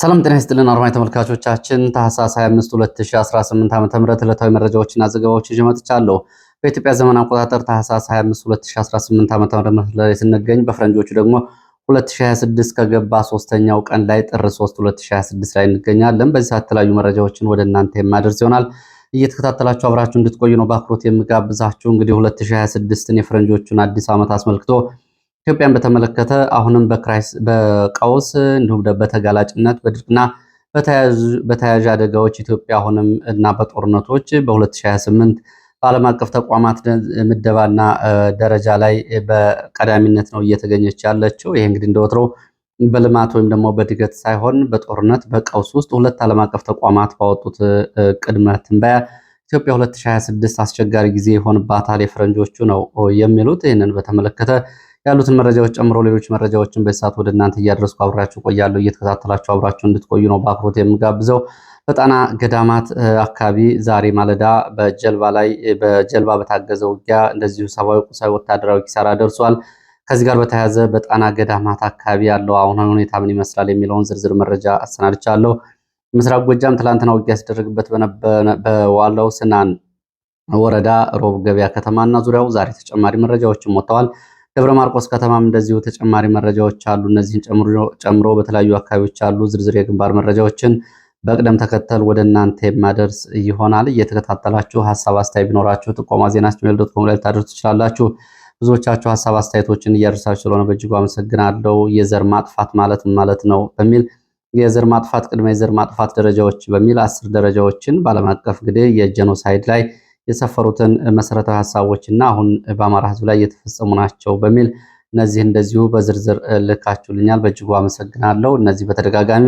ሰላም ጤና ይስጥልን አድማጭ ተመልካቾቻችን ታህሳስ 25 2018 ዓ.ም ዕለታዊ መረጃዎችና ዘገባዎች ይዤ መጥቻለሁ። በኢትዮጵያ ዘመን አቆጣጠር ታህሳስ 25 2018 ዓ.ም ላይ ስንገኝ በፈረንጆቹ ደግሞ 2026 ከገባ ሶስተኛው ቀን ላይ ጥር 3 2026 ላይ እንገኛለን። በዚህ ሰዓት የተለያዩ መረጃዎችን ወደ እናንተ የማደርስ ይሆናል። እየተከታተላችሁ አብራችሁ እንድትቆዩ ነው በአክብሮት የምጋብዛችሁ። እንግዲህ 2026ን የፈረንጆቹን አዲስ ዓመት አስመልክቶ ኢትዮጵያን በተመለከተ አሁንም በቀውስ እንዲሁም በተጋላጭነት በድርቅና በተያያዥ አደጋዎች ኢትዮጵያ አሁንም እና በጦርነቶች በ2028 በዓለም አቀፍ ተቋማት ምደባና ደረጃ ላይ በቀዳሚነት ነው እየተገኘች ያለችው። ይሄ እንግዲህ እንደወትሮ በልማት ወይም ደግሞ በእድገት ሳይሆን በጦርነት በቀውስ ውስጥ ሁለት ዓለም አቀፍ ተቋማት ባወጡት ቅድመ ትንበያ ኢትዮጵያ 2026 አስቸጋሪ ጊዜ ይሆንባታል የፈረንጆቹ ነው የሚሉት። ይህንን በተመለከተ ያሉትን መረጃዎች ጨምሮ ሌሎች መረጃዎችን በሰዓት ወደ እናንተ እያደረስኩ አብራችሁ ቆያለሁ። እየተከታተላችሁ አብራችሁ እንድትቆዩ ነው በአክብሮት የምጋብዘው። በጣና ገዳማት አካባቢ ዛሬ ማለዳ በጀልባ በታገዘ ውጊያ እንደዚሁ ሰብአዊ፣ ቁሳዊ፣ ወታደራዊ ኪሳራ ደርሷል። ከዚህ ጋር በተያያዘ በጣና ገዳማት አካባቢ ያለው አሁናዊ ሁኔታ ምን ይመስላል የሚለውን ዝርዝር መረጃ አሰናድቻለሁ። ምስራቅ ጎጃም ትላንትና ውጊያ ሲደረግበት በዋለው ስናን ወረዳ ሮብ ገበያ ከተማና ዙሪያው ዛሬ ተጨማሪ መረጃዎችም ወጥተዋል። ደብረ ማርቆስ ከተማም እንደዚሁ ተጨማሪ መረጃዎች አሉ። እነዚህን ጨምሮ በተለያዩ አካባቢዎች ያሉ ዝርዝር የግንባር መረጃዎችን በቅደም ተከተል ወደ እናንተ የማደርስ ይሆናል። እየተከታተላችሁ ሀሳብ አስተያየት ቢኖራችሁ ጥቆማ ዜና@gmail.com ላይ ልታደርሱ ትችላላችሁ። ብዙዎቻችሁ ሀሳብ አስተያየቶችን እያደረሳችሁ ስለሆነ በእጅጉ አመሰግናለሁ። የዘር ማጥፋት ማለት ነው በሚል የዘር ማጥፋት ቅድመ የዘር ማጥፋት ደረጃዎች በሚል 10 ደረጃዎችን በዓለም አቀፍ እንግዲህ የጄኖሳይድ ላይ የሰፈሩትን መሰረታዊ ሀሳቦች እና አሁን በአማራ ሕዝብ ላይ እየተፈጸሙ ናቸው በሚል እነዚህ እንደዚሁ በዝርዝር ልካችሁልኛል። በእጅጉ አመሰግናለሁ። እነዚህ በተደጋጋሚ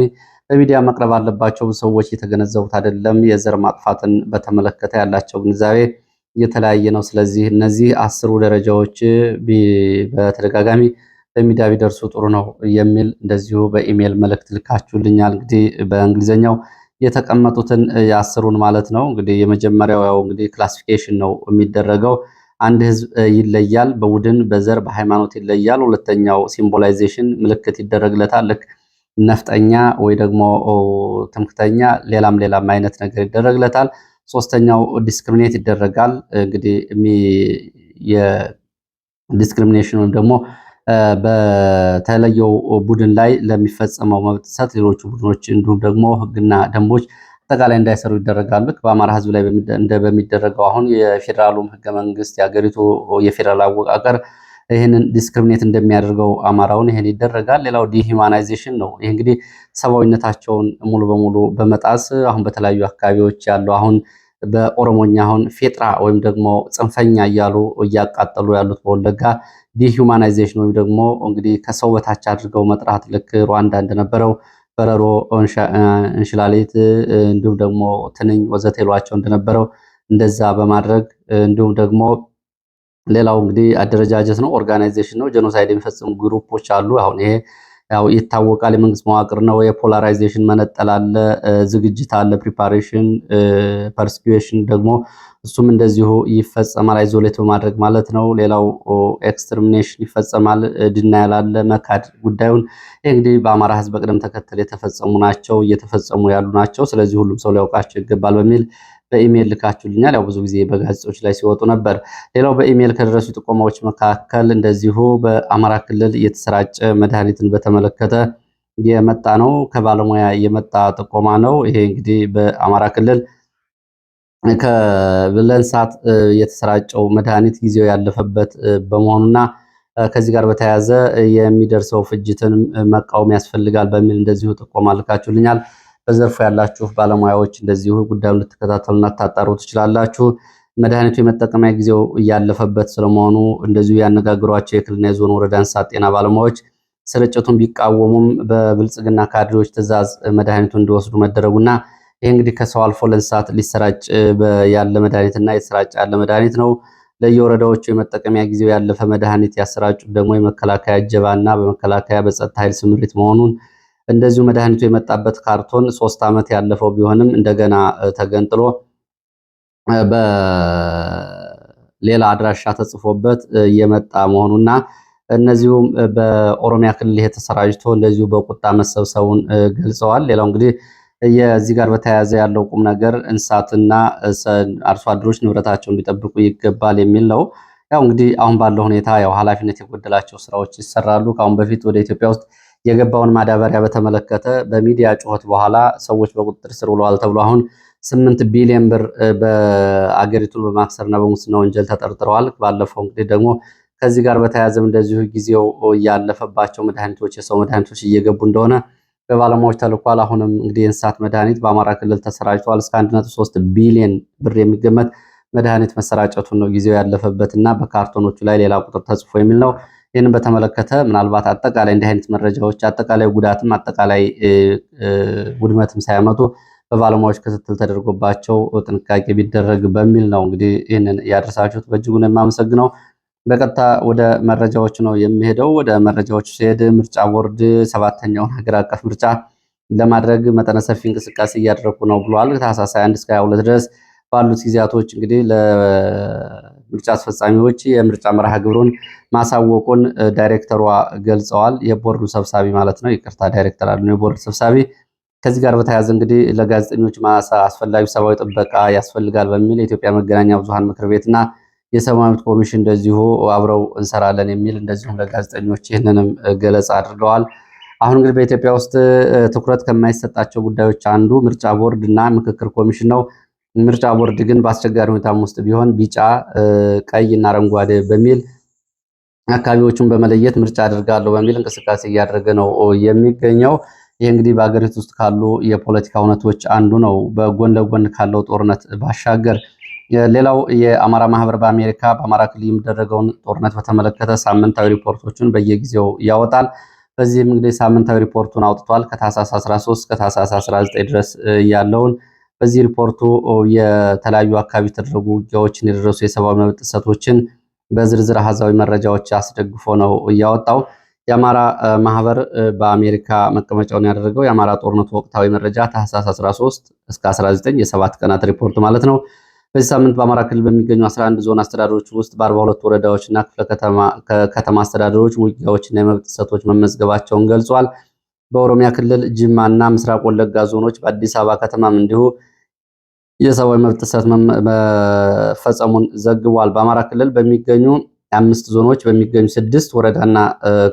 በሚዲያ መቅረብ አለባቸው። ሰዎች የተገነዘቡት አይደለም። የዘር ማጥፋትን በተመለከተ ያላቸው ግንዛቤ የተለያየ ነው። ስለዚህ እነዚህ 10 ደረጃዎች በተደጋጋሚ በሚዲያ ቢደርሱ ጥሩ ነው የሚል እንደዚሁ በኢሜይል መልእክት ልካችሁልኛል። እንግዲህ በእንግሊዝኛው የተቀመጡትን የ10ሩን ማለት ነው። እንግዲህ የመጀመሪያው ያው እንግዲህ ክላሲፊኬሽን ነው የሚደረገው። አንድ ህዝብ ይለያል፣ በቡድን በዘር በሃይማኖት ይለያል። ሁለተኛው ሲምቦላይዜሽን ምልክት ይደረግለታል። ልክ ነፍጠኛ ወይ ደግሞ ትምክተኛ ሌላም አይነት ነገር ይደረግለታል። ሶስተኛው ዲስክሪሚኔት ይደረጋል። እንግዲህ የዲስክሪሚኔሽን ወይም ደግሞ በተለየው ቡድን ላይ ለሚፈጸመው መብት ጥሰት ሌሎቹ ቡድኖች እንዲሁም ደግሞ ህግና ደንቦች አጠቃላይ እንዳይሰሩ ይደረጋሉ። በአማራ ህዝብ ላይ በሚደረገው አሁን የፌዴራሉም ህገ መንግስት የሀገሪቱ የፌዴራል አወቃቀር ይህንን ዲስክሪሚኔት እንደሚያደርገው አማራውን ይህን ይደረጋል። ሌላው ዲሂማናይዜሽን ነው። ይህ እንግዲህ ሰብአዊነታቸውን ሙሉ በሙሉ በመጣስ አሁን በተለያዩ አካባቢዎች ያለው አሁን በኦሮሞኛ አሁን ፌጥራ ወይም ደግሞ ጽንፈኛ እያሉ እያቃጠሉ ያሉት በወለጋ ዲሂማናይዜሽን ወይም ደግሞ እንግዲህ ከሰው በታች አድርገው መጥራት ልክ ሩዋንዳ እንደነበረው በረሮ፣ እንሽላሊት እንዲሁም ደግሞ ትንኝ ወዘተ ይሏቸው እንደነበረው እንደዛ በማድረግ እንዲሁም ደግሞ ሌላው እንግዲህ አደረጃጀት ነው፣ ኦርጋናይዜሽን ነው። ጄኖሳይድ የሚፈጽሙ ግሩፖች አሉ። አሁን ይሄ ያው ይታወቃል። የመንግስት መዋቅር ነው። የፖላራይዜሽን መነጠል አለ፣ ዝግጅት አለ፣ ፕሪፓሬሽን፣ ፐርሲኩዌሽን ደግሞ እሱም እንደዚሁ ይፈጸማል። አይዞሌት በማድረግ ማለት ነው። ሌላው ኤክስትርሚኔሽን ይፈጸማል። ድናያል አለ፣ መካድ ጉዳዩን። ይህ እንግዲህ በአማራ ህዝብ በቅደም ተከተል የተፈጸሙ ናቸው፣ እየተፈጸሙ ያሉ ናቸው። ስለዚህ ሁሉም ሰው ሊያውቃቸው ይገባል በሚል በኢሜይል ልካችሁልኛል። ያው ብዙ ጊዜ በጋዜጦች ላይ ሲወጡ ነበር። ሌላው በኢሜይል ከደረሱ ጥቆማዎች መካከል እንደዚሁ በአማራ ክልል የተሰራጨ መድኃኒትን በተመለከተ የመጣ ነው። ከባለሙያ የመጣ ጥቆማ ነው። ይሄ እንግዲህ በአማራ ክልል ለእንስሳት የተሰራጨው መድኃኒት ጊዜው ያለፈበት በመሆኑና ከዚህ ጋር በተያያዘ የሚደርሰው ፍጅትን መቃወም ያስፈልጋል በሚል እንደዚሁ ጥቆማ ልካችሁልኛል። በዘርፉ ያላችሁ ባለሙያዎች እንደዚሁ ጉዳዩን ልትከታተሉና ታጣሩ ትችላላችሁ። መድኃኒቱ የመጠቀሚያ ጊዜው እያለፈበት ስለመሆኑ እንደዚሁ ያነጋግሯቸው የክልልና የዞን ወረዳ እንስሳት ጤና ባለሙያዎች ስርጭቱን ቢቃወሙም በብልጽግና ካድሬዎች ትዕዛዝ መድኃኒቱ እንዲወስዱ መደረጉና ይህ እንግዲህ ከሰው አልፎ ለእንስሳት ሊሰራጭ ያለ መድኃኒትና የተሰራጨ ያለ መድኃኒት ነው። ለየወረዳዎቹ የመጠቀሚያ ጊዜው ያለፈ መድኃኒት ያሰራጩት ደግሞ የመከላከያ እጀባና በመከላከያ በጸጥታ ኃይል ስምሪት መሆኑን እንደዚሁ መድኃኒቱ የመጣበት ካርቶን 3 ዓመት ያለፈው ቢሆንም እንደገና ተገንጥሎ በሌላ አድራሻ ተጽፎበት የመጣ መሆኑና እነዚሁም በኦሮሚያ ክልል የተሰራጅቶ እንደዚሁ በቁጣ መሰብሰቡን ገልጸዋል። ሌላው እንግዲህ የዚህ ጋር በተያያዘ ያለው ቁም ነገር እንስሳትና አርሶ አደሮች ንብረታቸውን ሊጠብቁ ይገባል የሚል ነው። ያው እንግዲህ አሁን ባለው ሁኔታ ያው ኃላፊነት የጎደላቸው ስራዎች ይሰራሉ። ከአሁን በፊት ወደ ኢትዮጵያ ውስጥ የገባውን ማዳበሪያ በተመለከተ በሚዲያ ጩኸት በኋላ ሰዎች በቁጥጥር ስር ውለዋል ተብሎ አሁን 8 ቢሊዮን ብር በአገሪቱን በማክሰርና በሙስና ወንጀል ተጠርጥረዋል። ባለፈው እንግዲህ ደግሞ ከዚህ ጋር በተያያዘም እንደዚሁ ጊዜው ያለፈባቸው መድኃኒቶች የሰው መድኃኒቶች እየገቡ እንደሆነ በባለሙያዎች ተልኳል። አሁንም እንግዲህ የእንስሳት መድኃኒት በአማራ ክልል ተሰራጭቷል። እስከ 1.3 ቢሊዮን ብር የሚገመት መድኃኒት መሰራጨቱን ነው ጊዜው ያለፈበትና በካርቶኖቹ ላይ ሌላ ቁጥር ተጽፎ የሚል ነው። ይህንን በተመለከተ ምናልባት አጠቃላይ እንዲህ አይነት መረጃዎች አጠቃላይ ጉዳትም አጠቃላይ ውድመትም ሳያመጡ በባለሙያዎች ክትትል ተደርጎባቸው ጥንቃቄ ቢደረግ በሚል ነው እንግዲህ ይህንን ያደረሳችሁት። በእጅጉ ነው የማመሰግነው። በቀጥታ ወደ መረጃዎች ነው የሚሄደው። ወደ መረጃዎች ሲሄድ ምርጫ ቦርድ 7ኛውን ሀገር አቀፍ ምርጫ ለማድረግ መጠነ ሰፊ እንቅስቃሴ እያደረጉ ነው ብሏል። ታህሳስ 21 እስከ 22 ድረስ ባሉት ጊዜያቶች እንግዲህ ለምርጫ አስፈጻሚዎች የምርጫ መርሃ ግብሩን ማሳወቁን ዳይሬክተሯ ገልጸዋል። የቦርዱ ሰብሳቢ ማለት ነው። ይቅርታ ዳይሬክተር አሉ የቦርድ ሰብሳቢ። ከዚህ ጋር በተያያዘ እንግዲህ ለጋዜጠኞች አስፈላጊ ሰብአዊ ጥበቃ ያስፈልጋል በሚል የኢትዮጵያ መገናኛ ብዙሃን ምክር ቤትና የሰብአዊ መብት ኮሚሽን እንደዚሁ አብረው እንሰራለን የሚል እንደዚሁም ለጋዜጠኞች ይህንንም ገለጻ አድርገዋል። አሁን እንግዲህ በኢትዮጵያ ውስጥ ትኩረት ከማይሰጣቸው ጉዳዮች አንዱ ምርጫ ቦርድ እና ምክክር ኮሚሽን ነው። ምርጫ ቦርድ ግን በአስቸጋሪ ሁኔታም ውስጥ ቢሆን ቢጫ፣ ቀይ እና አረንጓዴ በሚል አካባቢዎቹን በመለየት ምርጫ አድርጋለሁ በሚል እንቅስቃሴ እያደረገ ነው የሚገኘው። ይህ እንግዲህ በሀገሪቱ ውስጥ ካሉ የፖለቲካ እውነቶች አንዱ ነው። በጎን ለጎን ካለው ጦርነት ባሻገር ሌላው የአማራ ማህበር በአሜሪካ በአማራ ክልል የሚደረገውን ጦርነት በተመለከተ ሳምንታዊ ሪፖርቶችን በየጊዜው ያወጣል። በዚህም እንግዲህ ሳምንታዊ ሪፖርቱን አውጥቷል። ከታህሳስ 13 እስከ ታህሳስ 19 ድረስ ያለውን በዚህ ሪፖርቱ የተለያዩ አካባቢ የተደረጉ ውጊያዎችን፣ የደረሱ የሰብአዊ መብት ጥሰቶችን በዝርዝር አሃዛዊ መረጃዎች አስደግፎ ነው እያወጣው። የአማራ ማህበር በአሜሪካ መቀመጫውን ያደረገው የአማራ ጦርነቱ ወቅታዊ መረጃ ታህሳስ 13 እስከ 19 የ7 ቀናት ሪፖርት ማለት ነው። በዚህ ሳምንት በአማራ ክልል በሚገኙ 11 ዞን አስተዳደሮች ውስጥ በ42 ወረዳዎች እና ከተማ አስተዳደሮች ውጊያዎችና የመብት ጥሰቶች መመዝገባቸውን ገልጿል። በኦሮሚያ ክልል ጅማ እና ምስራቅ ወለጋ ዞኖች በአዲስ አበባ ከተማም እንዲሁ የሰብአዊ መብት ጥሰት መፈጸሙን ዘግቧል። በአማራ ክልል በሚገኙ 5 ዞኖች በሚገኙ 6 ወረዳና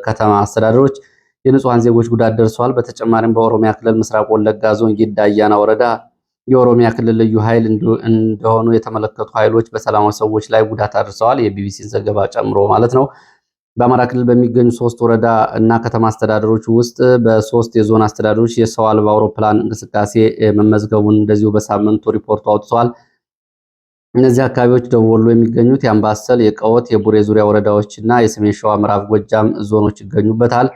ከተማ አስተዳደሮች የንጹሐን ዜጎች ጉዳት ደርሰዋል። በተጨማሪም በኦሮሚያ ክልል ምስራቅ ወለጋ ዞን ጊዳ አያና ወረዳ የኦሮሚያ ክልል ልዩ ኃይል እንደሆኑ የተመለከቱ ኃይሎች በሰላማዊ ሰዎች ላይ ጉዳት አድርሰዋል። የቢቢሲን ዘገባ ጨምሮ ማለት ነው። በአማራ ክልል በሚገኙ 3 ወረዳ እና ከተማ አስተዳደሮች ውስጥ በ3 የዞን አስተዳደሮች የሰው አልባ አውሮፕላን እንቅስቃሴ መመዝገቡን እንደዚሁ በሳምንቱ ሪፖርቱ አውጥተዋል። እነዚህ አካባቢዎች ደቡብ ወሎ የሚገኙት የአምባሰል፣ የቀወት፣ የቡሬ ዙሪያ ወረዳዎች እና የሰሜን ሸዋ ምዕራብ ጎጃም ዞኖች ይገኙበታል።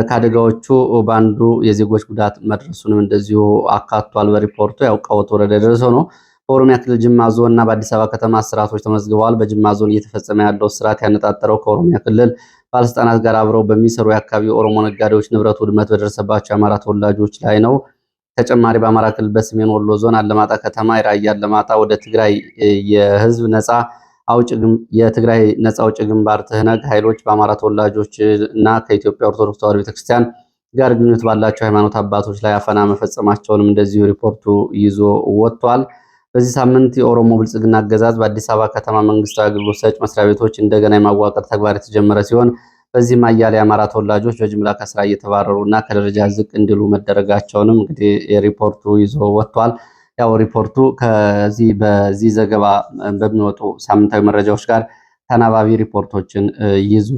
ከአደጋዎቹ በአንዱ የዜጎች ጉዳት መድረሱንም እንደዚሁ አካቷል። በሪፖርቱ ያው ቀወት ወረዳ የደረሰው ነው። በኦሮሚያ ክልል ጅማ ዞን እና በአዲስ አበባ ከተማ እስራቶች ተመዝግበዋል። በጅማ ዞን እየተፈጸመ ያለው እስራት ያነጣጠረው ከኦሮሚያ ክልል ባለስልጣናት ጋር አብረው በሚሰሩ የአካባቢ ኦሮሞ ነጋዴዎች ንብረት ውድመት በደረሰባቸው የአማራ ተወላጆች ላይ ነው። ተጨማሪ በአማራ ክልል በሰሜን ወሎ ዞን አለማጣ ከተማ የራያ አለማጣ ወደ ትግራይ የትግራይ ነፃ አውጪ ግንባር ትህነግ ኃይሎች በአማራ ተወላጆች እና ከኢትዮጵያ ኦርቶዶክስ ተዋሕዶ ቤተክርስቲያን ጋር ግንኙነት ባላቸው ሃይማኖት አባቶች ላይ አፈና መፈጸማቸውንም እንደዚሁ ሪፖርቱ ይዞ ወጥቷል። በዚህ ሳምንት የኦሮሞ ብልጽግና አገዛዝ በአዲስ አበባ ከተማ መንግስታዊ አገልግሎት ሰጪ መስሪያ ቤቶች እንደገና የማዋቀር ተግባር የተጀመረ ሲሆን በዚህም አያሌ የአማራ ተወላጆች በጅምላ ከስራ እየተባረሩ እና ከደረጃ ዝቅ እንዲሉ መደረጋቸውንም እንግዲህ ሪፖርቱ ይዞ ወጥቷል። ያው ሪፖርቱ በዚህ ዘገባ በሚወጡ ሳምንታዊ መረጃዎች ጋር ተናባቢ ሪፖርቶችን ይዞ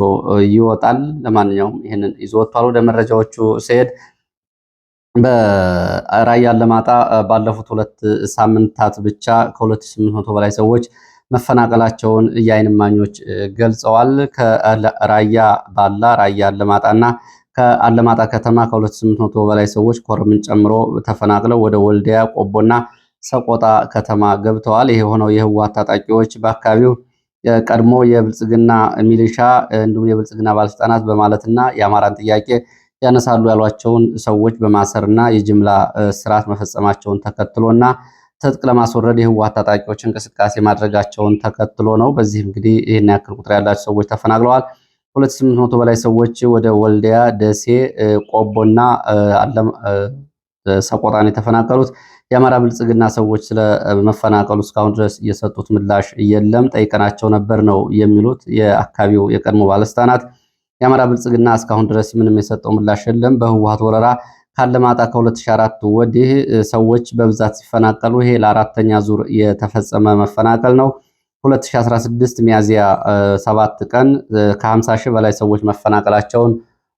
ይወጣል። ለማንኛውም ይህንን ይዞ ወጥቷል። ወደ መረጃዎቹ ሲሄድ በራያ አላማጣ ባለፉት 2 ሳምንታት ብቻ ከ2800 በላይ ሰዎች መፈናቀላቸውን የዓይን እማኞች ገልጸዋል። ከራያ ባላ፣ ራያ አላማጣና ከአለማጣ ከተማ ከ2800 በላይ ሰዎች ኮረምን ጨምሮ ተፈናቅለው ወደ ወልዲያ፣ ቆቦና ሰቆጣ ከተማ ገብተዋል። ይሄ ሆነው የህወሓት ታጣቂዎች በአካባቢው ቀድሞ የብልጽግና ሚሊሻ እንዲሁም የብልጽግና ባለስልጣናት በማለትና የአማራን ጥያቄ ያነሳሉ ያሏቸውን ሰዎች በማሰርና የጅምላ ስርዓት መፈጸማቸውን ተከትሎና ትጥቅ ለማስወረድ የህወሓት ታጣቂዎች እንቅስቃሴ ማድረጋቸውን ተከትሎ ነው። በዚህ እንግዲህ ይህን ያክል ቁጥር ያላቸው ሰዎች ተፈናቅለዋል። 2800 በላይ ሰዎች ወደ ወልዲያ፣ ደሴ፣ ቆቦና ሰቆጣን የተፈናቀሉት። የአማራ ብልጽግና ሰዎች ስለ መፈናቀሉ እስካሁን ድረስ የሰጡት ምላሽ የለም። ጠይቀናቸው ነበር ነው የሚሉት የአካባቢው የቀድሞ ባለስልጣናት። የአማራ ብልጽግና እስካሁን ድረስ ምንም የሰጠው ምላሽ የለም። በህወሓት ወረራ ካለማጣ ከ2004 ወዲህ ሰዎች በብዛት ሲፈናቀሉ ይሄ ለአራተኛ ዙር የተፈጸመ መፈናቀል ነው። 2016 ሚያዝያ 7 ቀን ከ50 ሺህ በላይ ሰዎች መፈናቀላቸውን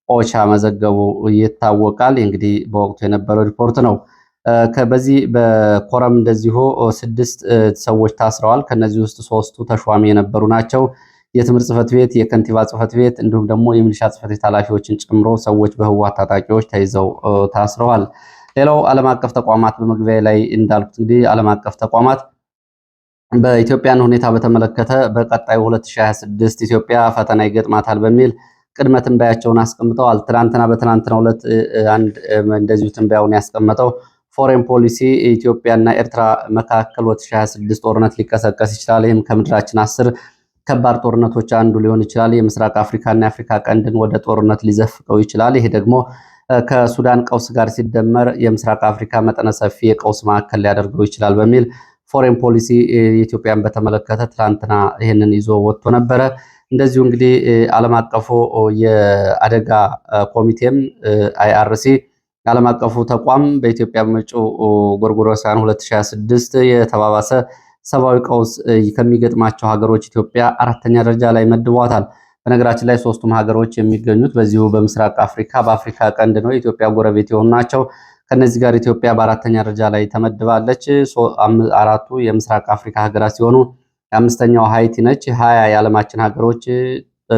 ኦቻ መዘገቡ ይታወቃል። እንግዲህ በወቅቱ የነበረው ሪፖርት ነው። በዚህ በኮረም እንደዚሁ 6 ሰዎች ታስረዋል። ከነዚህ ውስጥ 3ቱ ተሿሚ የነበሩ ናቸው። የትምህርት ጽህፈት ቤት፣ የከንቲባ ጽህፈት ቤት እንዲሁም ደግሞ የሚሊሻ ጽህፈት ቤት ኃላፊዎችን ጨምሮ ሰዎች በህወሓት ታጣቂዎች ተይዘው ታስረዋል። ሌላው ዓለም አቀፍ ተቋማት በመግቢያ ላይ እንዳልኩት እንግዲህ ዓለም አቀፍ ተቋማት በኢትዮጵያን ሁኔታ በተመለከተ በቀጣዩ 2026 ኢትዮጵያ ፈተና ይገጥማታል በሚል ቅድመ ትንበያቸውን አስቀምጠዋል። በትናንትናው ዕለት አንድ እንደዚሁ ትንበያውን ያስቀመጠው ፎሬን ፖሊሲ ኢትዮጵያና ኤርትራ መካከል 2026 ጦርነት ሊቀሰቀስ ይችላል። ይህም ከምድራችን 10 ከባድ ጦርነቶች አንዱ ሊሆን ይችላል። የምስራቅ አፍሪካና የአፍሪካ ቀንድን ወደ ጦርነት ሊዘፍቀው ይችላል። ይሄ ደግሞ ከሱዳን ቀውስ ጋር ሲደመር የምስራቅ አፍሪካ መጠነ ሰፊ የቀውስ ማዕከል ሊያደርገው ይችላል በሚል ፎሬን ፖሊሲ ኢትዮጵያን በተመለከተ ትላንትና ይህንን ይዞ ወጥቶ ነበረ። እንደዚሁ እንግዲህ ዓለም አቀፉ የአደጋ ኮሚቴም አይአርሲ ዓለም አቀፉ ተቋም በኢትዮጵያ መጪው ጎርጎሮሳውያን 2026 የተባባሰ ሰብአዊ ቀውስ ከሚገጥማቸው ሀገሮች ኢትዮጵያ 4ኛ ደረጃ ላይ መድቧታል። በነገራችን ላይ 3ቱም ሀገሮች የሚገኙት በዚሁ በምስራቅ አፍሪካ በአፍሪካ ቀንድ ነው። የኢትዮጵያ ጎረቤት የሆኑ ናቸው። ከነዚህ ጋር ኢትዮጵያ በ4ኛ ደረጃ ላይ ተመድባለች። 4ቱ የምስራቅ አፍሪካ ሀገራት ሲሆኑ 5ኛው ሃይቲ ነች። 20 የዓለማችን ሀገሮች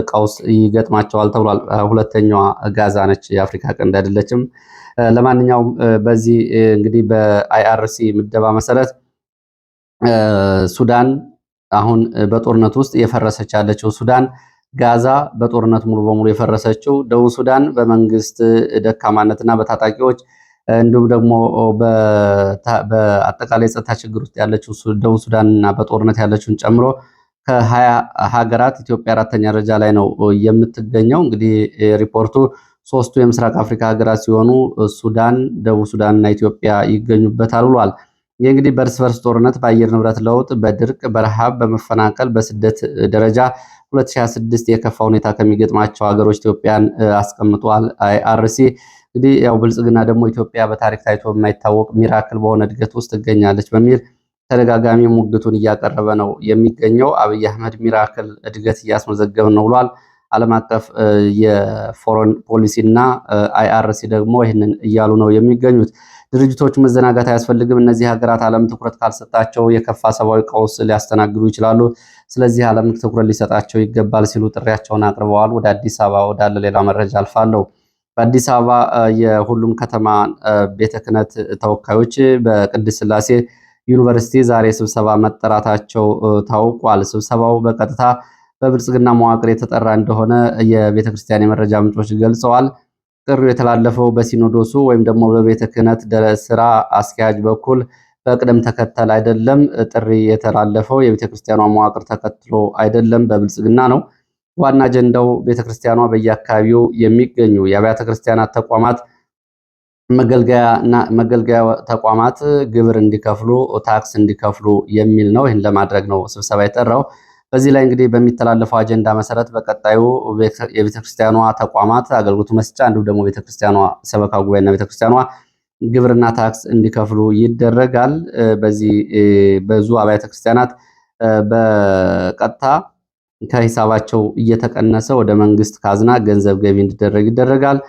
ቀውስ ይገጥማቸዋል ተብሏል። 2ኛዋ ጋዛ ነች። የአፍሪካ ቀንድ አይደለችም። ለማንኛውም በዚህ እንግዲህ በአይአርሲ ምደባ መሰረት ሱዳን አሁን በጦርነት ውስጥ የፈረሰች ያለችው ሱዳን፣ ጋዛ በጦርነት ሙሉ በሙሉ የፈረሰችው፣ ደቡብ ሱዳን በመንግስት ደካማነትና በታጣቂዎች እንዲሁም ደግሞ በአጠቃላይ ጸጥታ ችግር ውስጥ ያለችው ደቡብ ሱዳንና በጦርነት ያለችውን ጨምሮ ከ20 ሀገራት ኢትዮጵያ 4ኛ ደረጃ ላይ ነው የምትገኘው። እንግዲህ ሪፖርቱ 3ቱ የምስራቅ አፍሪካ ሀገራት ሲሆኑ ሱዳን፣ ደቡብ ሱዳንና ኢትዮጵያ ይገኙበታል ብሏል። ይህ እንግዲህ በእርስ በርስ ጦርነት፣ በአየር ንብረት ለውጥ፣ በድርቅ፣ በረሃብ፣ በመፈናቀል፣ በስደት ደረጃ 2026 የከፋ ሁኔታ ከሚገጥማቸው ሀገሮች ኢትዮጵያን አስቀምጧል አይአርሲ። እንግዲህ ያው ብልጽግና ደግሞ ኢትዮጵያ በታሪክ ታይቶ የማይታወቅ ሚራክል በሆነ እድገት ውስጥ ትገኛለች በሚል ተደጋጋሚ ሙግቱን እያቀረበ ነው የሚገኘው። አብይ አህመድ ሚራክል እድገት እያስመዘገብን ነው ብሏል። ዓለም አቀፍ የፎሬን ፖሊሲና አይአርሲ ደግሞ ይህንን እያሉ ነው የሚገኙት። ድርጅቶቹ መዘናጋት አያስፈልግም። እነዚህ ሀገራት ዓለም ትኩረት ካልሰጣቸው የከፋ ሰብአዊ ቀውስ ሊያስተናግዱ ይችላሉ። ስለዚህ ዓለም ትኩረት ሊሰጣቸው ይገባል ሲሉ ጥሪያቸውን አቅርበዋል። ወደ አዲስ አበባ ወዳለ ሌላ መረጃ አልፋለሁ። በአዲስ አበባ የሁሉም ከተማ ቤተ ክህነት ተወካዮች በቅድስት ሥላሴ ዩኒቨርሲቲ ዛሬ ስብሰባ መጠራታቸው ታውቋል። ስብሰባው በቀጥታ በብልጽግና መዋቅር የተጠራ እንደሆነ የቤተ ክርስቲያን የመረጃ ምንጮች ገልጸዋል። ጥሪው የተላለፈው በሲኖዶሱ ወይም ደግሞ በቤተ ክህነት ስራ አስኪያጅ በኩል በቅደም ተከተል አይደለም። ጥሪ የተላለፈው የቤተ ክርስቲያኗ መዋቅር ተከትሎ አይደለም፣ በብልጽግና ነው። ዋና አጀንዳው ቤተ ክርስቲያኗ በየአካባቢው የሚገኙ የአብያተ ክርስቲያናት ተቋማት መገልገያ ተቋማት ግብር እንዲከፍሉ፣ ታክስ እንዲከፍሉ የሚል ነው። ይህን ለማድረግ ነው ስብሰባ የጠራው። በዚህ ላይ እንግዲህ በሚተላለፈው አጀንዳ መሰረት በቀጣዩ የቤተክርስቲያኗ ተቋማት አገልግሎት መስጫ እንዲሁም ደግሞ ቤተክርስቲያኗ ሰበካ ጉባኤና ቤተክርስቲያኗ ግብርና ታክስ እንዲከፍሉ ይደረጋል። በዚህ ብዙ አብያተ ክርስቲያናት በቀጥታ ከሂሳባቸው እየተቀነሰ ወደ መንግስት ካዝና ገንዘብ ገቢ እንዲደረግ ይደረጋል።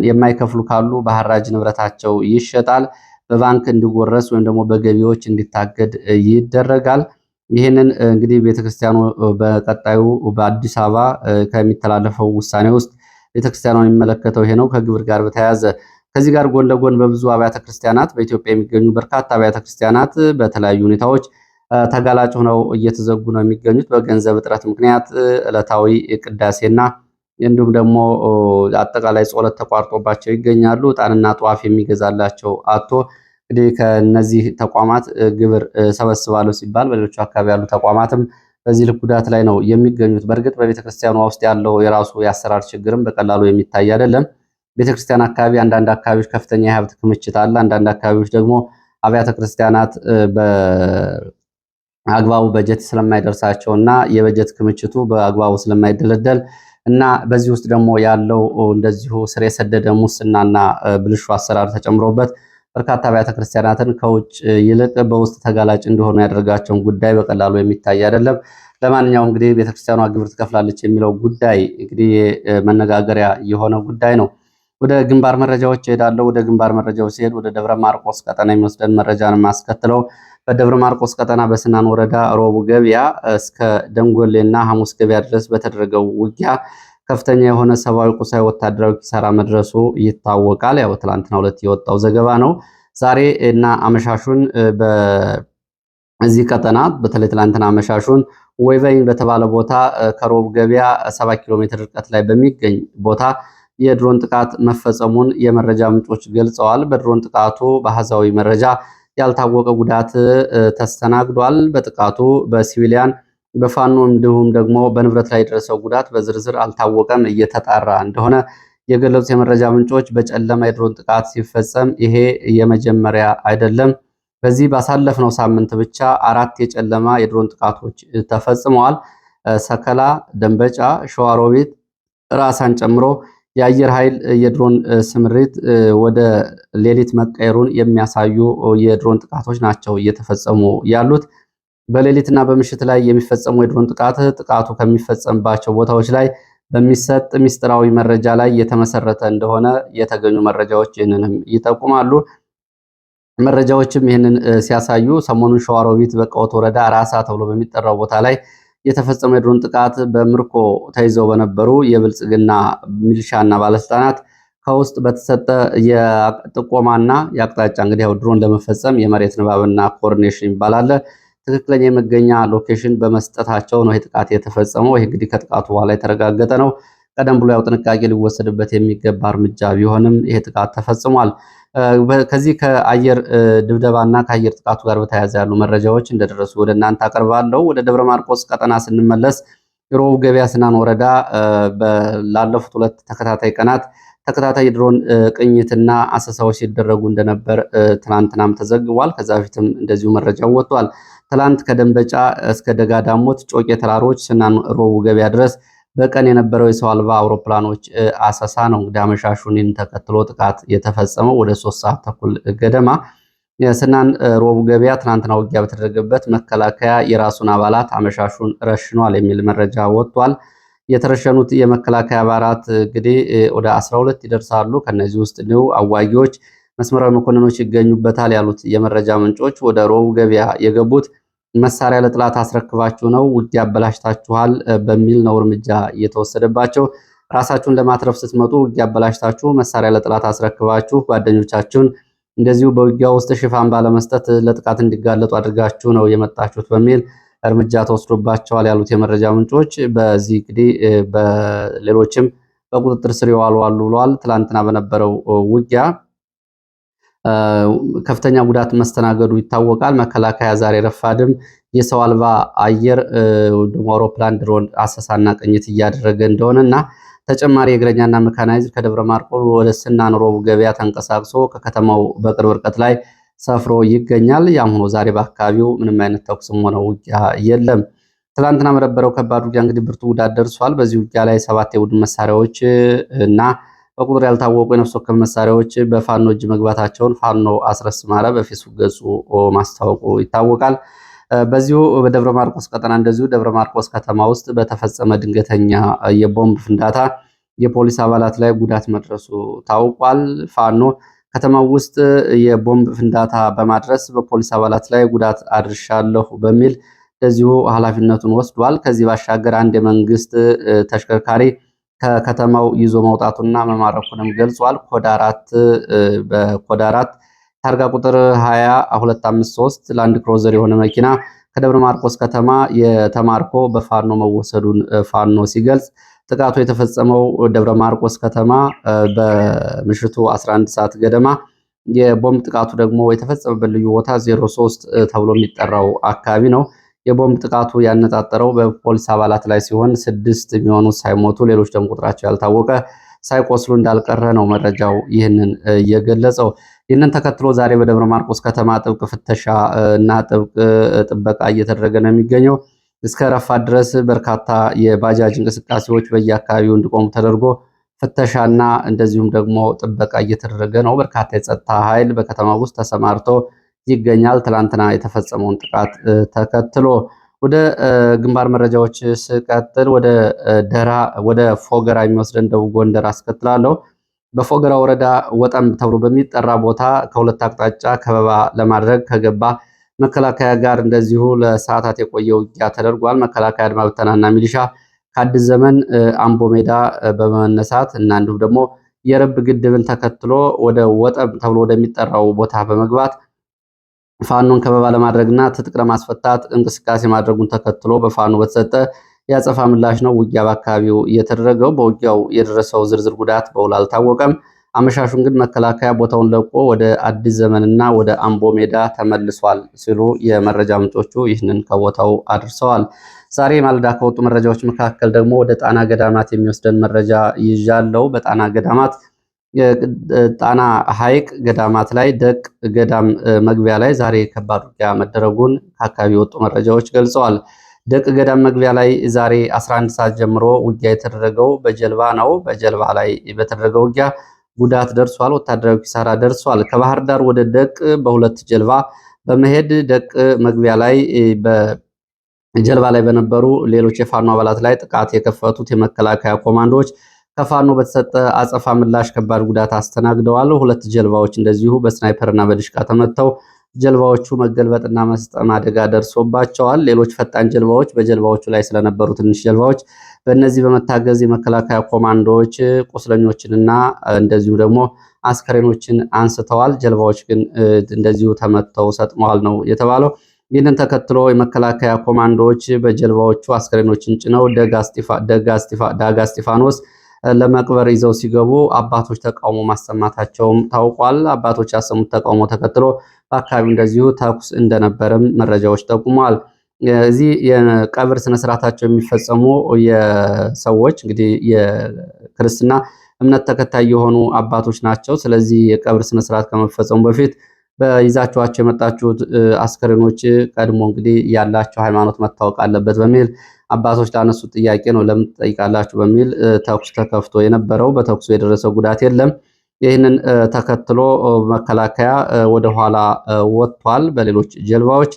የማይከፍሉ ካሉ በሐራጅ ንብረታቸው ይሸጣል። በባንክ እንዲወረስ ወይም ደግሞ በገቢዎች እንዲታገድ ይደረጋል። ይህንን እንግዲህ ቤተክርስቲያኑ በቀጣዩ በአዲስ አበባ ከሚተላለፈው ውሳኔ ውስጥ ቤተክርስቲያኗን የሚመለከተው ይሄ ነው። ከግብር ጋር በተያያዘ ከዚህ ጋር ጎን ለጎን በብዙ አብያተ ክርስቲያናት በኢትዮጵያ የሚገኙ በርካታ አብያተ ክርስቲያናት በተለያዩ ሁኔታዎች ተጋላጭ ሆነው እየተዘጉ ነው የሚገኙት። በገንዘብ እጥረት ምክንያት ዕለታዊ ቅዳሴና እንዲሁም ደግሞ አጠቃላይ ጸሎት ተቋርጦባቸው ይገኛሉ። ዕጣንና ጧፍ የሚገዛላቸው አቶ እንግዲህ ከነዚህ ተቋማት ግብር ሰበስባለሁ ሲባል በሌሎቹ አካባቢ ያሉ ተቋማትም በዚህ ልክ ጉዳት ላይ ነው የሚገኙት። በእርግጥ በቤተክርስቲያኗ ውስጥ ያለው የራሱ የአሰራር ችግርም በቀላሉ የሚታይ አይደለም። ቤተክርስቲያን አካባቢ አንዳንድ አካባቢዎች ከፍተኛ የሀብት ክምችት አለ። አንዳንድ አካባቢዎች ደግሞ አብያተ ክርስቲያናት በአግባቡ በጀት ስለማይደርሳቸው እና የበጀት ክምችቱ በአግባቡ ስለማይደለደል እና በዚህ ውስጥ ደግሞ ያለው እንደዚሁ ስር የሰደደ ሙስናና ብልሹ አሰራር ተጨምሮበት በርካታ አብያተ ክርስቲያናትን ከውጭ ይልቅ በውስጥ ተጋላጭ እንዲሆኑ ያደርጋቸውን ጉዳይ በቀላሉ የሚታይ አይደለም። ለማንኛውም እንግዲህ ቤተክርስቲያኗ ግብር ትከፍላለች የሚለው ጉዳይ እንግዲህ መነጋገሪያ የሆነ ጉዳይ ነው። ወደ ግንባር መረጃዎች እሄዳለሁ። ወደ ግንባር መረጃዎች ሲሄድ ወደ ደብረ ማርቆስ ቀጠና የሚወስደን መረጃን የማስከትለው በደብረ ማርቆስ ቀጠና በስናን ወረዳ ሮቡ ገበያ እስከ ደንጎሌና ሐሙስ ገበያ ድረስ በተደረገው ውጊያ ከፍተኛ የሆነ ሰብአዊ፣ ቁሳዊ፣ ወታደራዊ ኪሳራ መድረሱ ይታወቃል። ያው ትላንትና ሁለት የወጣው ዘገባ ነው። ዛሬ እና አመሻሹን በዚህ ቀጠና በተለይ ትላንትና አመሻሹን ወይቨኝ በተባለ ቦታ ከሮብ ገበያ 7 ኪሎ ሜትር ርቀት ላይ በሚገኝ ቦታ የድሮን ጥቃት መፈጸሙን የመረጃ ምንጮች ገልጸዋል። በድሮን ጥቃቱ በአሃዛዊ መረጃ ያልታወቀ ጉዳት ተስተናግዷል። በጥቃቱ በሲቪሊያን በፋኖ እንዲሁም ደግሞ በንብረት ላይ የደረሰው ጉዳት በዝርዝር አልታወቀም፣ እየተጣራ እንደሆነ የገለጹት የመረጃ ምንጮች በጨለማ የድሮን ጥቃት ሲፈጸም ይሄ የመጀመሪያ አይደለም። በዚህ ባሳለፍነው ሳምንት ብቻ 4 የጨለማ የድሮን ጥቃቶች ተፈጽመዋል። ሰከላ፣ ደንበጫ፣ ሸዋሮቢት፣ ራሳን ጨምሮ የአየር ኃይል የድሮን ስምሪት ወደ ሌሊት መቀየሩን የሚያሳዩ የድሮን ጥቃቶች ናቸው እየተፈጸሙ ያሉት። በሌሊትና በምሽት ላይ የሚፈጸሙ የድሮን ጥቃቱ ከሚፈጸምባቸው ቦታዎች ላይ በሚሰጥ ሚስጥራዊ መረጃ ላይ የተመሰረተ እንደሆነ የተገኙ መረጃዎች ይህንንም ይጠቁማሉ። መረጃዎችም ይህንን ሲያሳዩ ሰሞኑን ሸዋሮቢት በቀወት ወረዳ ራሳ ተብሎ በሚጠራው ቦታ ላይ የተፈጸመ የድሮን ጥቃት በምርኮ ተይዘው በነበሩ የብልጽግና ሚሊሻና ባለስልጣናት ከውስጥ በተሰጠ የጥቆማና የአቅጣጫ እንግዲህ ያው ድሮን ለመፈጸም የመሬት ንባብና ኮኦርዲኔሽን ይባላል ትክክለኛ የመገኛ ሎኬሽን በመስጠታቸው ነው ይህ ጥቃት የተፈጸመው። ይህ እንግዲህ ከጥቃቱ በኋላ የተረጋገጠ ነው። ቀደም ብሎ ያው ጥንቃቄ ሊወሰድበት የሚገባ እርምጃ ቢሆንም ይሄ ጥቃት ተፈጽሟል። ከዚህ ከአየር ድብደባና ከአየር ጥቃቱ ጋር በተያያዘ ያሉ መረጃዎች እንደደረሱ ወደ እናንተ አቀርባለሁ። ወደ ደብረ ማርቆስ ቀጠና ስንመለስ የሮብ ገበያ ስናን ወረዳ ላለፉት 2 ተከታታይ ቀናት ተከታታይ ድሮን ቅኝትና አሰሳዎች ሲደረጉ እንደነበር ትናንትናም ተዘግቧል። ከዛ በፊትም እንደዚሁ መረጃው ወጥቷል። ትላንት ከደንበጫ እስከ ደጋዳሞት ጮቄ ተራሮች ስናን ሮብ ገበያ ድረስ በቀን የነበረው የሰው አልባ አውሮፕላኖች አሰሳ ነው። እንግዲህ አመሻሹን ተከትሎ ጥቃት የተፈጸመው ወደ 3 ሰዓት ተኩል ገደማ የስናን ሮብ ገበያ ትናንትና ውጊያ በተደረገበት መከላከያ የራሱን አባላት አመሻሹን ረሽኗል የሚል መረጃ ወጥቷል። የተረሸኑት የመከላከያ አባላት እንግዲህ ወደ 12 ይደርሳሉ። ከነዚህ ውስጥ ነው አዋጊዎች፣ መስመራዊ መኮንኖች ይገኙበታል ያሉት የመረጃ ምንጮች ወደ ሮብ ገበያ የገቡት መሳሪያ ለጥላት አስረክባችሁ ነው፣ ውጊያ አበላሽታችኋል በሚል ነው እርምጃ እየተወሰደባቸው። ራሳችሁን ለማትረፍ ስትመጡ ውጊያ አበላሽታችሁ መሳሪያ ለጥላት አስረክባችሁ ጓደኞቻችሁን እንደዚሁ በውጊያ ውስጥ ሽፋን ባለመስጠት ለጥቃት እንዲጋለጡ አድርጋችሁ ነው የመጣችሁት በሚል እርምጃ ተወስዶባቸዋል ያሉት የመረጃ ምንጮች። በዚህ እንግዲህ በሌሎችም በቁጥጥር ስር የዋሉ አሉ ብለዋል። ትላንትና በነበረው ውጊያ ከፍተኛ ጉዳት መስተናገዱ ይታወቃል። መከላከያ ዛሬ ረፋድም የሰው አልባ አየር ደግሞ አውሮፕላን ድሮን አሰሳና ቅኝት እያደረገ እንደሆነና ተጨማሪ የእግረኛና መካናይዝድ ከደብረ ማርቆስ ወደ ስናን ሮብ ገበያ ተንቀሳቅሶ ከከተማው በቅርብ ርቀት ላይ ሰፍሮ ይገኛል። ያም ሆኖ ዛሬ በአካባቢው ምንም አይነት ተኩስም ሆነ ውጊያ የለም። ትላንትና በነበረው ከባድ ውጊያ እንግዲህ ብርቱ ጉዳት ደርሷል። በዚህ ውጊያ ላይ 7 የቡድን መሳሪያዎች እና በቁጥር ያልታወቁ የነፍስ ወከፍ መሳሪያዎች በፋኖ እጅ መግባታቸውን ፋኖ አስረስ ማረ በፌስቡክ ገጹ ማስታወቁ ይታወቃል። በዚሁ በደብረ ማርቆስ ቀጠና እንደዚሁ ደብረ ማርቆስ ከተማ ውስጥ በተፈጸመ ድንገተኛ የቦምብ ፍንዳታ የፖሊስ አባላት ላይ ጉዳት መድረሱ ታውቋል። ፋኖ ከተማው ውስጥ የቦምብ ፍንዳታ በማድረስ በፖሊስ አባላት ላይ ጉዳት አድርሻለሁ በሚል እንደዚሁ ኃላፊነቱን ወስዷል። ከዚህ ባሻገር አንድ የመንግስት ተሽከርካሪ ከከተማው ይዞ መውጣቱና መማረኩንም ገልጿል። በኮድ 4 ታርጋ ቁጥር 20253 ላንድ ክሮዘር የሆነ መኪና ከደብረ ማርቆስ ከተማ የተማርኮ በፋኖ መወሰዱን ፋኖ ሲገልጽ፣ ጥቃቱ የተፈጸመው ደብረ ማርቆስ ከተማ በምሽቱ 11 ሰዓት ገደማ፣ የቦምብ ጥቃቱ ደግሞ የተፈጸመበት ልዩ ቦታ 03 ተብሎ የሚጠራው አካባቢ ነው። የቦምብ ጥቃቱ ያነጣጠረው በፖሊስ አባላት ላይ ሲሆን 6 የሚሆኑት ሳይሞቱ ሌሎች ደግሞ ቁጥራቸው ያልታወቀ ሳይቆስሉ እንዳልቀረ ነው መረጃው ይህንን የገለጸው። ይህንን ተከትሎ ዛሬ በደብረ ማርቆስ ከተማ ጥብቅ ፍተሻ እና ጥብቅ ጥበቃ እየተደረገ ነው የሚገኘው። እስከ ረፋት ድረስ በርካታ የባጃጅ እንቅስቃሴዎች በየአካባቢው እንዲቆሙ ተደርጎ ፍተሻና እንደዚሁም ደግሞ ጥበቃ እየተደረገ ነው። በርካታ የጸጥታ ኃይል በከተማ ውስጥ ተሰማርቶ ይገኛል። ትላንትና የተፈጸመውን ጥቃት ተከትሎ ወደ ግንባር መረጃዎች ስቀጥል ወደ ፎገራ የሚወስደን ደቡብ ጎንደር አስከትላለሁ። በፎገራ ወረዳ ወጠም ተብሎ በሚጠራ ቦታ ከሁለት አቅጣጫ ከበባ ለማድረግ ከገባ መከላከያ ጋር እንደዚሁ ለሰዓታት የቆየ ውጊያ ተደርጓል። መከላከያ አድማ ብተናና ሚሊሻ ከአዲስ ዘመን አምቦ ሜዳ በመነሳት እና እንዲሁም ደግሞ የረብ ግድብን ተከትሎ ወደ ወጠም ተብሎ ወደሚጠራው ቦታ በመግባት ፋኖን ከበባ ለማድረግና ትጥቅ ለማስፈታት እንቅስቃሴ ማድረጉን ተከትሎ በፋኖ በተሰጠ የአጸፋ ምላሽ ነው ውጊያ በአካባቢው እየተደረገው። በውጊያው የደረሰው ዝርዝር ጉዳት በውል አልታወቀም። አመሻሹን ግን መከላከያ ቦታውን ለቆ ወደ አዲስ ዘመንና ወደ አምቦ ሜዳ ተመልሷል ሲሉ የመረጃ ምንጮቹ ይህንን ከቦታው አድርሰዋል። ዛሬ ማለዳ ከወጡ መረጃዎች መካከል ደግሞ ወደ ጣና ገዳማት የሚወስደን መረጃ ይዣለው። በጣና ገዳማት ጣና ሐይቅ ገዳማት ላይ ደቅ ገዳም መግቢያ ላይ ዛሬ ከባድ ውጊያ መደረጉን ከአካባቢ የወጡ መረጃዎች ገልጸዋል። ደቅ ገዳም መግቢያ ላይ ዛሬ 11 ሰዓት ጀምሮ ውጊያ የተደረገው በጀልባ ነው። በጀልባ ላይ በተደረገው ውጊያ ጉዳት ደርሷል። ወታደራዊ ኪሳራ ደርሷል። ከባህር ዳር ወደ ደቅ በሁለት ጀልባ በመሄድ ደቅ መግቢያ ላይ በጀልባ ላይ በነበሩ ሌሎች የፋኖ አባላት ላይ ጥቃት የከፈቱት የመከላከያ ኮማንዶዎች ከፋኖ በተሰጠ አጸፋ ምላሽ ከባድ ጉዳት አስተናግደዋል። ሁለት ጀልባዎች እንደዚሁ በስናይፐርና በድሽቃ ተመተው ጀልባዎቹ መገልበጥና መስጠም አደጋ ደርሶባቸዋል። ሌሎች ፈጣን ጀልባዎች በጀልባዎቹ ላይ ስለነበሩ ትንሽ ጀልባዎች በእነዚህ በመታገዝ የመከላከያ ኮማንዶዎች ቁስለኞችንና እንደዚሁ ደግሞ አስከሬኖችን አንስተዋል። ጀልባዎች ግን እንደዚሁ ተመተው ሰጥመዋል ነው የተባለው። ይህንን ተከትሎ የመከላከያ ኮማንዶዎች በጀልባዎቹ አስከሬኖችን ጭነው ዳጋ እስጢፋኖስ ለመቅበር ይዘው ሲገቡ አባቶች ተቃውሞ ማሰማታቸውም ታውቋል። አባቶች ያሰሙት ተቃውሞ ተከትሎ በአካባቢው እንደዚሁ ተኩስ እንደነበረም መረጃዎች ጠቁመዋል። እዚህ የቀብር ስነስርዓታቸው የሚፈጸሙ የሰዎች እንግዲህ የክርስትና እምነት ተከታይ የሆኑ አባቶች ናቸው። ስለዚህ የቀብር ስነስርዓት ከመፈጸሙ በፊት በይዛችኋቸው የመጣችሁት አስከሬኖች ቀድሞ እንግዲህ ያላቸው ሃይማኖት መታወቅ አለበት በሚል አባቶች ላነሱት ጥያቄ ነው ለምን ትጠይቃላችሁ በሚል ተኩስ ተከፍቶ የነበረው። በተኩሱ የደረሰው ጉዳት የለም። ይህንን ተከትሎ መከላከያ ወደኋላ ወጥቷል በሌሎች ጀልባዎች።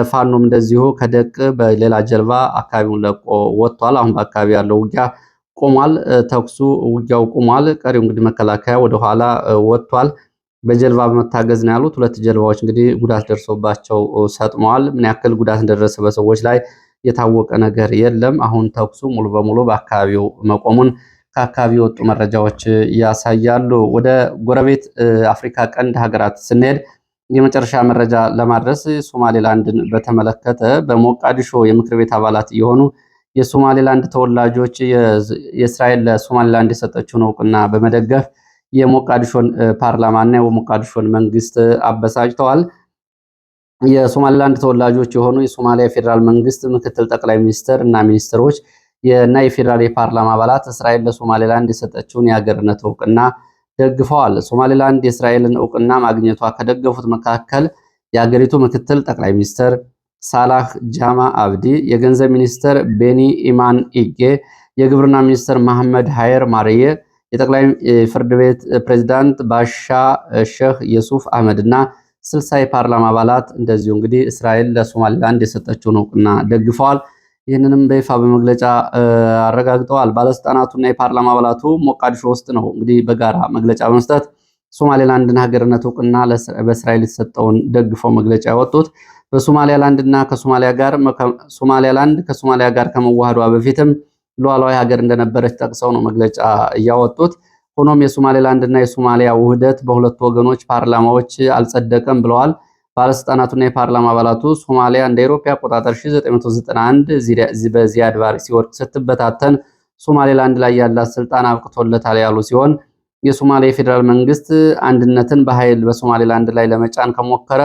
ፋኖም እንደዚሁ ከደቅ በሌላ ጀልባ አካባቢውን ለቆ ወጥቷል። አሁን በአካባቢ ያለው ውጊያ ቆሟል። ውጊያው ቆሟል። ቀሪው እንግዲህ መከላከያ ወደኋላ ወጥቷል። በጀልባ በመታገዝ ነው ያሉት። ሁለት ጀልባዎች እንግዲህ ጉዳት ደርሶባቸው ሰጥመዋል። ምን ያክል ጉዳት እንደደረሰ በሰዎች ላይ የታወቀ ነገር የለም። አሁን ተኩሱ ሙሉ በሙሉ በአካባቢው መቆሙን ከአካባቢ የወጡ መረጃዎች ያሳያሉ። ወደ ጎረቤት አፍሪካ ቀንድ ሀገራት ስንሄድ የመጨረሻ መረጃ ለማድረስ ሶማሌላንድን በተመለከተ በሞቃዲሾ የምክር ቤት አባላት የሆኑ የሶማሌላንድ ተወላጆች የእስራኤል ለሶማሌላንድ የሰጠችውን እውቅና በመደገፍ የሞቃዲሾን ፓርላማና የሞቃዲሾን መንግስት አበሳጭተዋል። የሶማሌላንድ ተወላጆች የሆኑ የሶማሊያ ፌዴራል መንግስት ምክትል ጠቅላይ ሚኒስትር እና ሚኒስትሮች እና የፌዴራል የፓርላማ አባላት እስራኤል ለሶማሌላንድ የሰጠችውን የሀገርነት እውቅና ደግፈዋል። ሶማሌላንድ የእስራኤልን እውቅና ማግኘቷ ከደገፉት መካከል የሀገሪቱ ምክትል ጠቅላይ ሚኒስትር ሳላህ ጃማ አብዲ፣ የገንዘብ ሚኒስትር ቤኒ ኢማን ኢጌ፣ የግብርና ሚኒስትር መሐመድ ሃየር ማርዬ፣ የጠቅላይ ፍርድ ቤት ፕሬዝዳንት ባሻ ሼህ የሱፍ አህመድ እና 60 የፓርላማ አባላት እንደዚሁ እንግዲህ እስራኤል ለሶማሌላንድ የሰጠችውን እውቅና ደግፈዋል። ይህንንም በይፋ በመግለጫ አረጋግጠዋል። ባለስልጣናቱና የፓርላማ አባላቱ ሞቃዲሾ ውስጥ ነው እንግዲህ በጋራ መግለጫ በመስጠት ሶማሌላንድን ሀገርነት እውቅና በእስራኤል የተሰጠውን ደግፈው መግለጫ ያወጡት። በሶማሌላንድና ሶማሌላንድ ከሶማሊያ ጋር ከመዋሃዷ በፊትም ሉዓላዊ ሀገር እንደነበረች ጠቅሰው ነው መግለጫ እያወጡት። ሆኖም የሶማሌላንድና የሶማሊያ ውህደት በሁለቱ ወገኖች ፓርላማዎች አልጸደቀም ብለዋል። ባለስልጣናቱና የፓርላማ አባላቱ ሶማሊያ እንደ አውሮፓ አቆጣጠር 1991 በዚያድ ባሬ ሲወድቅ ስትበታተን ሶማሌላንድ ላይ ያላት ስልጣን አብቅቶለታል ያሉ ሲሆን የሶማሊያ ፌዴራል መንግስት አንድነትን በኃይል በሶማሌላንድ ላይ ለመጫን ከሞከረ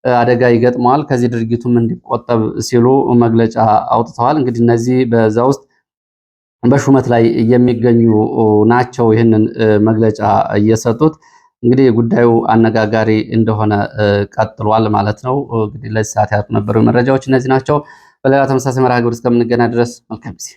አደጋ ይገጥመዋል፣ ከዚህ ድርጊቱም እንዲቆጠብ ሲሉ መግለጫ አውጥተዋል። እንግዲህ እነዚህ በዛ ውስጥ በሹመት ላይ የሚገኙ ናቸው ይህንን መግለጫ እየሰጡት። እንግዲህ ጉዳዩ አነጋጋሪ እንደሆነ ቀጥሏል ማለት ነው። እንግዲህ ለዚህ ሰዓት ያሉ ነበሩ መረጃዎች እነዚህ ናቸው። በሌላ ተመሳሳይ መርሃ ግብር እስከምንገናኝ ድረስ መልካም ጊዜ